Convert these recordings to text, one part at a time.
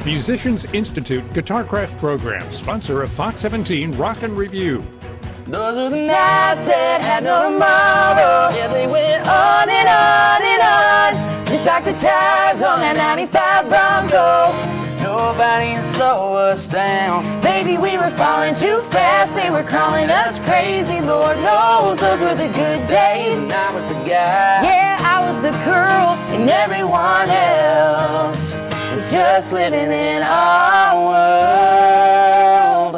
Musicians Institute Guitarcraft Program, sponsor of Fox 17 Rock and Review. Those are the nights that had no tomorrow. Yeah, they went on and on and on, just like the tires on that 95 Bronco. Nobody can slow us down. Baby, we were falling too fast. They were calling us crazy. Lord knows those were the good days. And I was the guy. Yeah, I was the girl. And everyone else was just living in our world.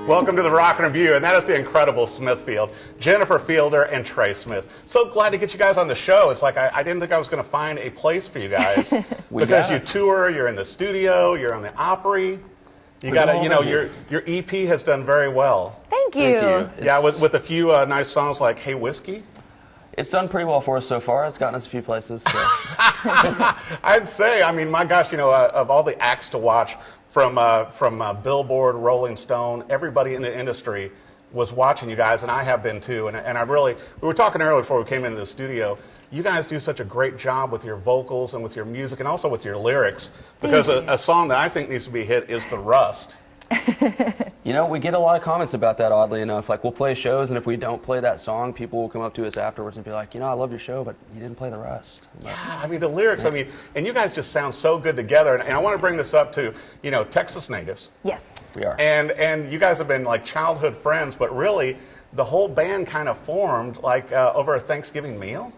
Welcome to the Rock and Review, and that is the incredible Smithfield, Jennifer Fielder and Trey Smith. So glad to get you guys on the show. It's like I didn't think I was going to find a place for you guys because you tour, you're in the studio, you're on the Opry. You got to, you know, your EP has done very well. Thank you. Yeah, with a few nice songs like "Hey Whiskey." It's done pretty well for us so far. It's gotten us a few places. So. I'd say, I mean, my gosh, you know, of all the acts to watch from Billboard, Rolling Stone, everybody in the industry was watching you guys, and I have been too. And I really, we were talking earlier before we came into the studio, you guys do such a great job with your vocals and with your music and also with your lyrics, because a song that I think needs to be hit is The Rust. You know, we get a lot of comments about that, oddly enough. Like, we'll play shows, and if we don't play that song, people will come up to us afterwards and be like, you know, I love your show, but you didn't play The Rust. Yeah, I mean, the lyrics, I mean, and you guys just sound so good together. And I want to bring this up to, you know, Texas natives. Yes. We are. And you guys have been like childhood friends, but really the whole band kind of formed like over a Thanksgiving meal?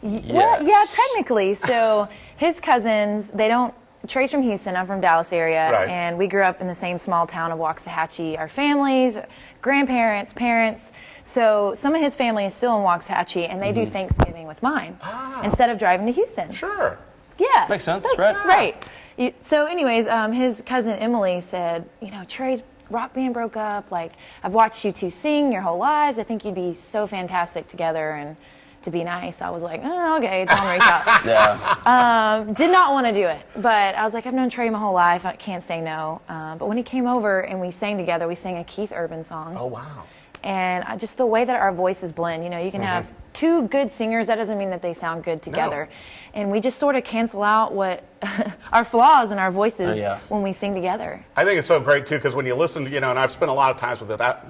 Well, yeah, technically. So his cousins, they don't, Trey's from Houston, I'm from Dallas area, Right. and we grew up in the same small town of Waxahachie. Our families, grandparents, parents, so some of his family is still in Waxahachie, and they do Thanksgiving with mine instead of driving to Houston. Sure. Yeah. Makes sense, So- right? Right. So anyways, his cousin Emily said, you know, Trey's rock band broke up. Like, I've watched you two sing your whole lives. I think you'd be so fantastic together. And to be nice, I was like, oh, okay, tell him to reach out. Yeah. Did not want to do it. But I was like, I've known Trey my whole life. I can't say no. But when he came over and we sang together, we sang a Keith Urban song. Oh, wow. And just the way that our voices blend, you know, you can have two good singers, that doesn't mean that they sound good together. No. And we just sort of cancel out what our flaws in our voices when we sing together. I think it's so great too, because when you listen to, you know, and I've spent a lot of times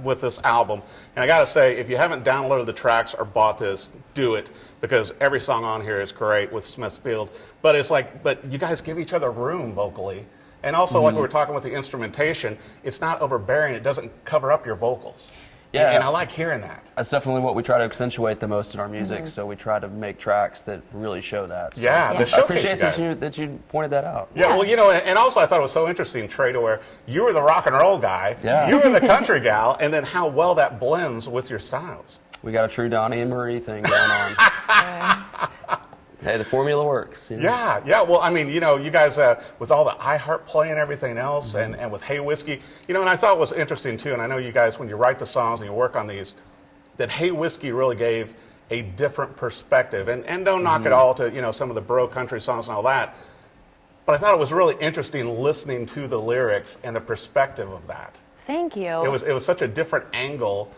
with this album, and I got to say, if you haven't downloaded the tracks or bought this, do it, because every song on here is great with Smithfield. But it's like, but you guys give each other room vocally. And also, like we were talking with the instrumentation, it's not overbearing. It doesn't cover up your vocals. Yeah. And I like hearing that. That's definitely what we try to accentuate the most in our music, so we try to make tracks that really show that. So Yeah, the I showcase appreciate you guys. that you pointed that out. Yeah, well, you know, and also I thought it was so interesting, Trey, to where you were the rock and roll guy, you were the country gal, and then how well that blends with your styles. We got a true Donnie and Marie thing going on. Hey, the formula works. You know? Yeah. Well, I mean, you know, you guys, with all the iHeart play and everything else, and with Hey Whiskey, you know, and I thought it was interesting, too, and I know you guys, when you write the songs and you work on these, that Hey Whiskey really gave a different perspective. And don't knock it all to, you know, some of the bro country songs and all that, but I thought it was really interesting listening to the lyrics and the perspective of that. Thank you. It was such a different angle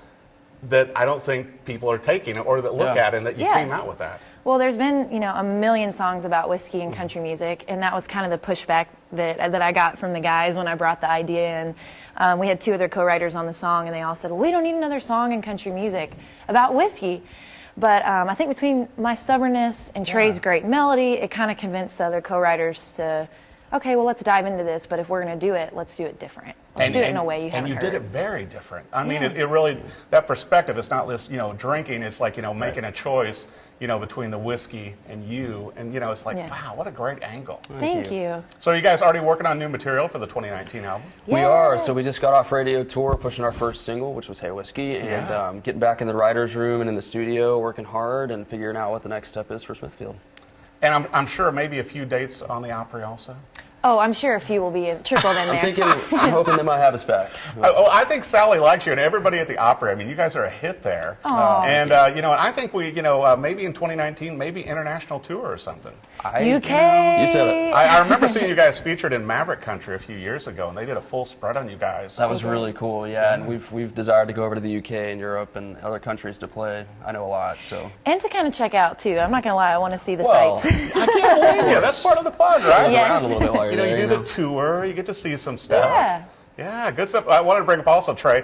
that I don't think people are taking or that look at, and that you came out with that. Well, there's been, you know, a million songs about whiskey and country music, and that was kind of the pushback that I got from the guys when I brought the idea in. We had two other co-writers on the song, and they all said, well, we don't need another song in country music about whiskey. But I think between my stubbornness and Trey's great melody, it kind of convinced the other co-writers to, okay, well, let's dive into this, but if we're going to do it, let's do it different. Let's do it in a way you haven't And you heard. did it very different. I mean, it really, that perspective, it's not this, you know, drinking, it's like, you know, making a choice, you know, between the whiskey and you. And, you know, it's like, wow, what a great angle. Thank you. So are you guys already working on new material for the 2019 album? We are. So we just got off radio tour, pushing our first single, which was Hey Whiskey, and getting back in the writer's room and in the studio, working hard and figuring out what the next step is for Smithfield. And I'm sure maybe a few dates on the Opry also? Oh, I'm sure a few will be trickled in there. I'm hoping they might have us back. I think Sally likes you, and everybody at the Opry. I mean, you guys are a hit there. And and I think we, maybe in 2019, maybe international tour or something. UK. You said it. I remember seeing you guys featured in Maverick Country a few years ago, and they did a full spread on you guys. That was really cool, yeah. And we've desired to go over to the UK and Europe and other countries to play. I know a lot, so. And to kind of check out too. I'm not gonna lie, I want to see the Well, sights. I can't blame you. That's part of the fun, right? Yeah. Around a little bit while you're You there. do the tour, you get to see some stuff. Yeah. Yeah, good stuff. I wanted to bring up also, Trey,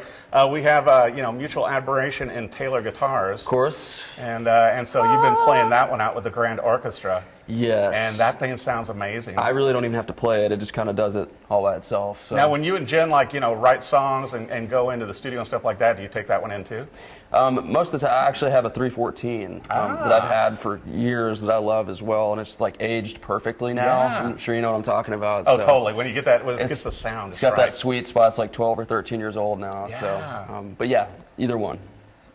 we have, mutual admiration in Taylor Guitars. Of course. And so you've been playing that one out with the Grand Orchestra. Yes. And that thing sounds amazing. I really don't even have to play it. It just kind of does it all by itself. So. Now, when you and Jen, write songs and go into the studio and stuff like that, do you take that one in too? Most of the time, I actually have a 314 that I've had for years that I love as well, and it's aged perfectly now. Yeah. I'm sure you know what I'm talking about. Oh, so. totally. When you get that, when it gets the sound, It's got that sweet spot. It's like 12 or 13 years old now. Yeah. So, but yeah, either one.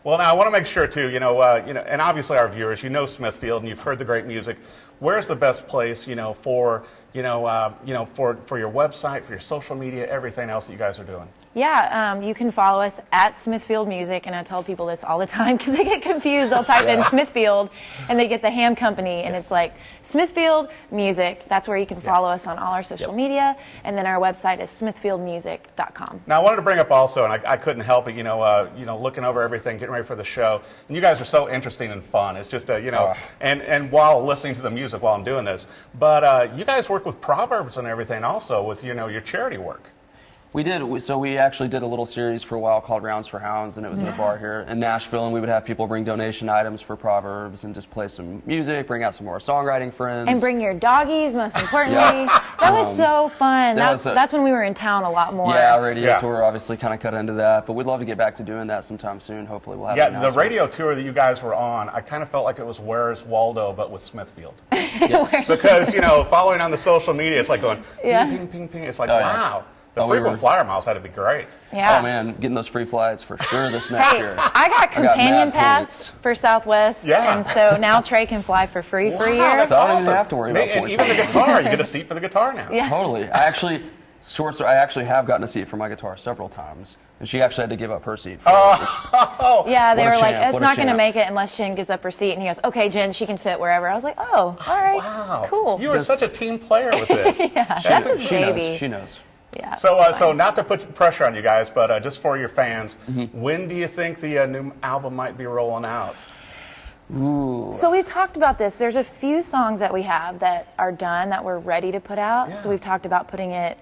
Well, now I want to make sure too, and obviously our viewers, Smithfield, and you've heard the great music. Where's the best place, for your website, for your social media, everything else that you guys are doing? Yeah, you can follow us at Smithfield Music, and I tell people this all the time because they get confused. They'll type in Smithfield, and they get the ham company, and it's like Smithfield Music. That's where you can follow us on all our social media, and then our website is smithfieldmusic.com. Now, I wanted to bring up also, and I couldn't help it, looking over everything, getting ready for the show, and you guys are so interesting and fun. It's just, and while listening to the music while I'm doing this, but you guys work with Proverbs and everything also with, your charity work. We did. So we actually did a little series for a while called Rounds for Hounds, and it was at a bar here in Nashville, and we would have people bring donation items for Proverbs and just play some music, bring out some more songwriting friends. And bring your doggies, most importantly. That was so fun. That's when we were in town a lot more. Yeah, our radio tour obviously kind of cut into that, but we'd love to get back to doing that sometime soon. Hopefully we'll have Yeah, the radio tour that you guys were on, I kind of felt like it was Where's Waldo, but with Smithfield. Yes. Because, following on the social media, it's like going ping, ping, ping, ping. It's like, wow. The frequent flyer miles had to be great. Yeah. Oh man, getting those free flights for sure this next year. I got companion pass for Southwest, Yeah. and so now Trey can fly for free for a year. That's So I don't awesome. even have to worry about And points. even the guitar, you get a seat for the guitar now. Yeah. Totally. I actually have gotten a seat for my guitar several times, and she actually had to give up her seat. Yeah, they What a were like, champ, it's what a not going to champ. make it unless Jen gives up her seat. And he goes, okay, Jen, she can sit wherever. I was like, oh, all right, Wow. cool. You are such a team player with this. Yeah, that's his She knows. baby. She knows. Yeah. So not to put pressure on you guys, but just for your fans, Mm-hmm. when do you think the new album might be rolling out? So we've talked about this. There's a few songs that we have that are done that we're ready to put out. Yeah. So we've talked about putting it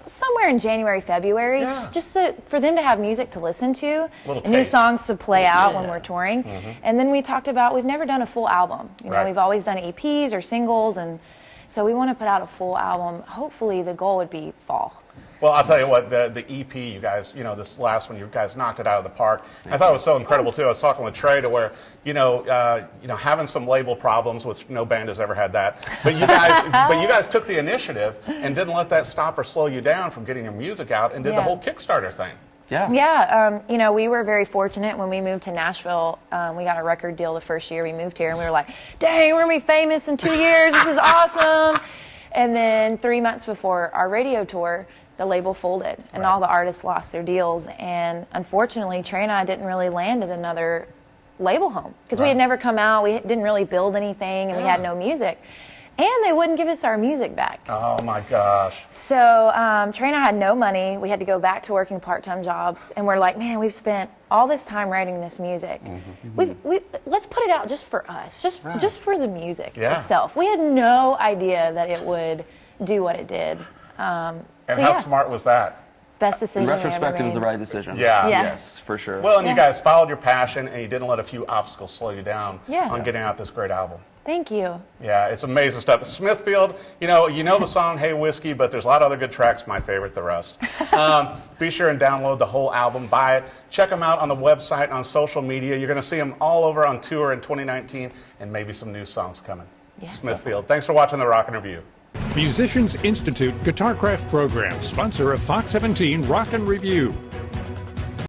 somewhere in January, February, Yeah. just for them to have music to listen to, Little new taste. songs to play out when Yeah. we're touring. And then we talked about we've never done a full album. Right. We've always done EPs or singles, and so we want to put out a full album. Hopefully, the goal would be fall. Well, I'll tell you what, the EP, you guys, this last one, you guys knocked it out of the park. I thought it was so incredible, too. I was talking with Trey to where, having some label problems, which no band has ever had that. But you guys took the initiative and didn't let that stop or slow you down from getting your music out and did the Yeah. whole Kickstarter thing. Yeah. Yeah, we were very fortunate when we moved to Nashville. We got a record deal the first year we moved here, and we were like, dang, we're going to be famous in 2 years. This is awesome. And then 3 months before our radio tour, the label folded, and all the artists lost their deals. And unfortunately, Trey and I didn't really land at another label home because we had never come out. We didn't really build anything, and we had no music. And they wouldn't give us our music back. Oh, my gosh. So Trey and I had no money. We had to go back to working part-time jobs, and we're like, man, we've spent all this time writing this music. Let's put it out just for us, just for the music itself. We had no idea that it would do what it did. And how smart was that? Best decision In we ever retrospect, it was the made. right decision. Yeah. Yeah. Yes, for sure. Well, and you guys followed your passion, and you didn't let a few obstacles slow you down Yeah. on getting out this great album. Thank you. Yeah, it's amazing stuff. Smithfield, you know the song Hey Whiskey, but there's a lot of other good tracks. My favorite, The Rust. Be sure and download the whole album, buy it. Check them out on the website, on social media. You're going to see them all over on tour in 2019, and maybe some new songs coming. Yeah. Smithfield, thanks for watching The Rockin' Review. Musicians Institute Guitarcraft Program, sponsor of Fox 17 Rock and Review.